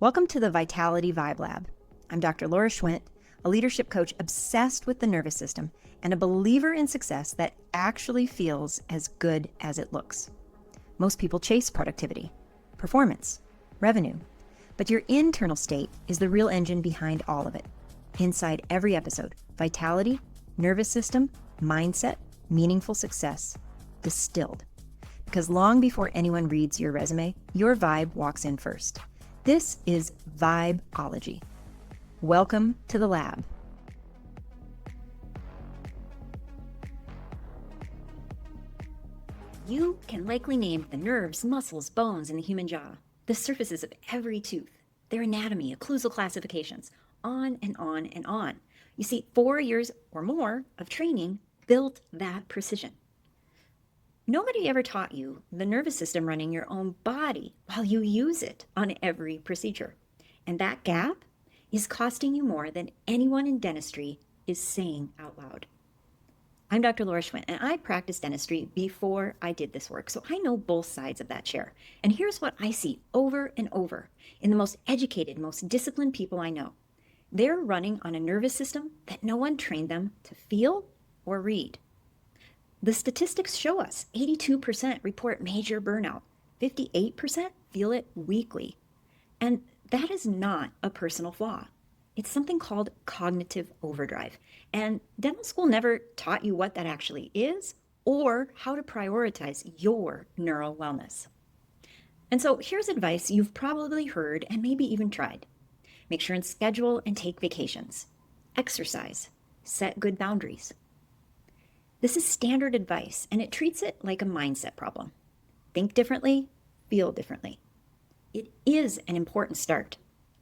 Welcome to the Vitality Vibe Lab. I'm Dr. Laura Schwindt, a leadership coach obsessed with the nervous system and a believer in success that actually feels as good as it looks. Most people chase productivity, performance, revenue, but your internal state is the real engine behind all of it. Inside every episode, vitality, nervous system, mindset, meaningful success, distilled. Because long before anyone reads your resume, your vibe walks in first. This is Vibeology. Welcome to the lab. You can likely name the nerves, muscles, bones in the human jaw, the surfaces of every tooth, their anatomy, occlusal classifications, on and on and on. You see, 4 years or more of training built that precision. Nobody ever taught you the nervous system running your own body while you use it on every procedure. And that gap is costing you more than anyone in dentistry is saying out loud. I'm Dr. Laura Schwindt, and I practiced dentistry before I did this work, so I know both sides of that chair. And here's what I see over and over in the most educated, most disciplined people I know. They're running on a nervous system that no one trained them to feel or read. The statistics show us 82% report major burnout, 58% feel it weekly. And that is not a personal flaw. It's something called cognitive overdrive. And dental school never taught you what that actually is or how to prioritize your neural wellness. And so here's advice you've probably heard and maybe even tried. Make sure and schedule and take vacations. Exercise. Set good boundaries. This is standard advice, and it treats it like a mindset problem. Think differently, feel differently. It is an important start,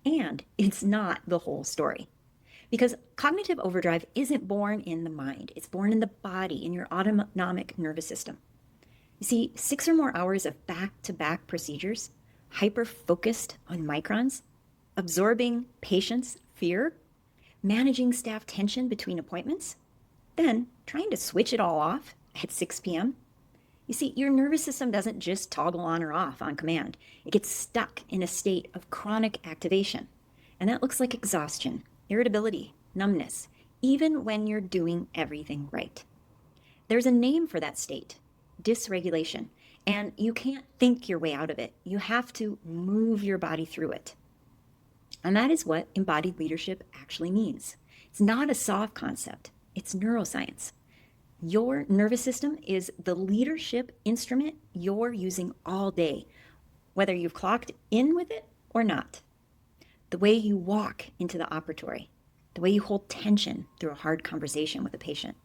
and it's not the whole story. Because cognitive overdrive isn't born in the mind. It's born in the body, in your autonomic nervous system. You see, 6 or more hours of back-to-back procedures, hyper-focused on microns, absorbing patients' fear, managing staff tension between appointments, then trying to switch it all off at 6 p.m. You see, your nervous system doesn't just toggle on or off on command. It gets stuck in a state of chronic activation. And that looks like exhaustion, irritability, numbness, even when you're doing everything right. There's a name for that state, dysregulation, and you can't think your way out of it. You have to move your body through it. And that is what embodied leadership actually means. It's not a soft concept. It's neuroscience. Your nervous system is the leadership instrument you're using all day, whether you've clocked in with it or not. The way you walk into the operatory, the way you hold tension through a hard conversation with a patient,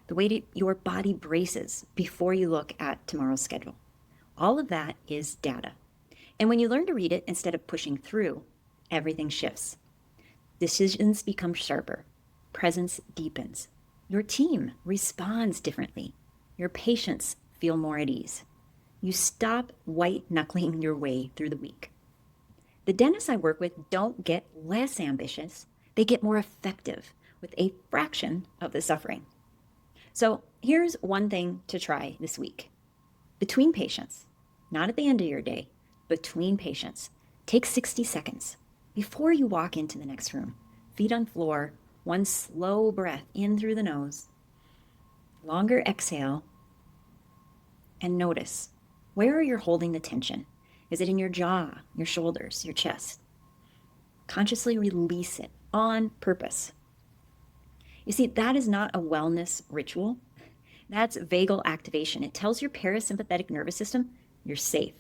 the way your body braces before you look at tomorrow's schedule. All of that is data. And when you learn to read it instead of pushing through, everything shifts. Decisions become sharper. Presence deepens. Your team responds differently. Your patients feel more at ease. You stop white-knuckling your way through the week. The dentists I work with don't get less ambitious. They get more effective with a fraction of the suffering. So here's one thing to try this week. Between patients, not at the end of your day, between patients, take 60 seconds before you walk into the next room. Feet on floor, one slow breath in through the nose, longer exhale, and notice, where are you holding the tension? Is it in your jaw, your shoulders, your chest? Consciously release it on purpose. You see, that is not a wellness ritual. That's vagal activation. It tells your parasympathetic nervous system you're safe.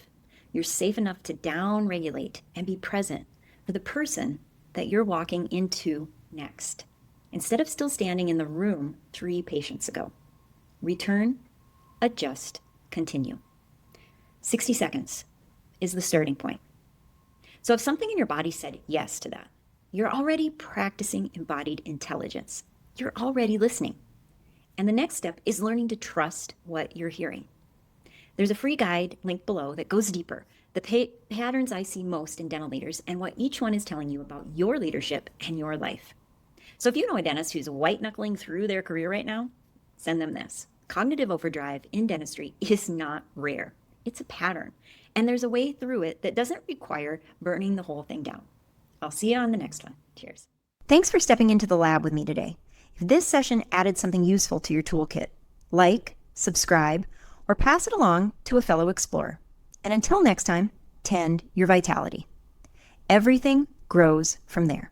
You're safe enough to down-regulate and be present for the person that you're walking into next, instead of still standing in the room 3 patients ago. Return, adjust, continue. 60 seconds is the starting point. So if something in your body said yes to that, you're already practicing embodied intelligence. You're already listening. And the next step is learning to trust what you're hearing. There's a free guide linked below that goes deeper, the patterns I see most in dental leaders and what each one is telling you about your leadership and your life. So if you know a dentist who's white-knuckling through their career right now, send them this. Cognitive overdrive in dentistry is not rare. It's a pattern. And there's a way through it that doesn't require burning the whole thing down. I'll see you on the next one. Cheers. Thanks for stepping into the lab with me today. If this session added something useful to your toolkit, like, subscribe, or pass it along to a fellow explorer. And until next time, tend your vitality. Everything grows from there.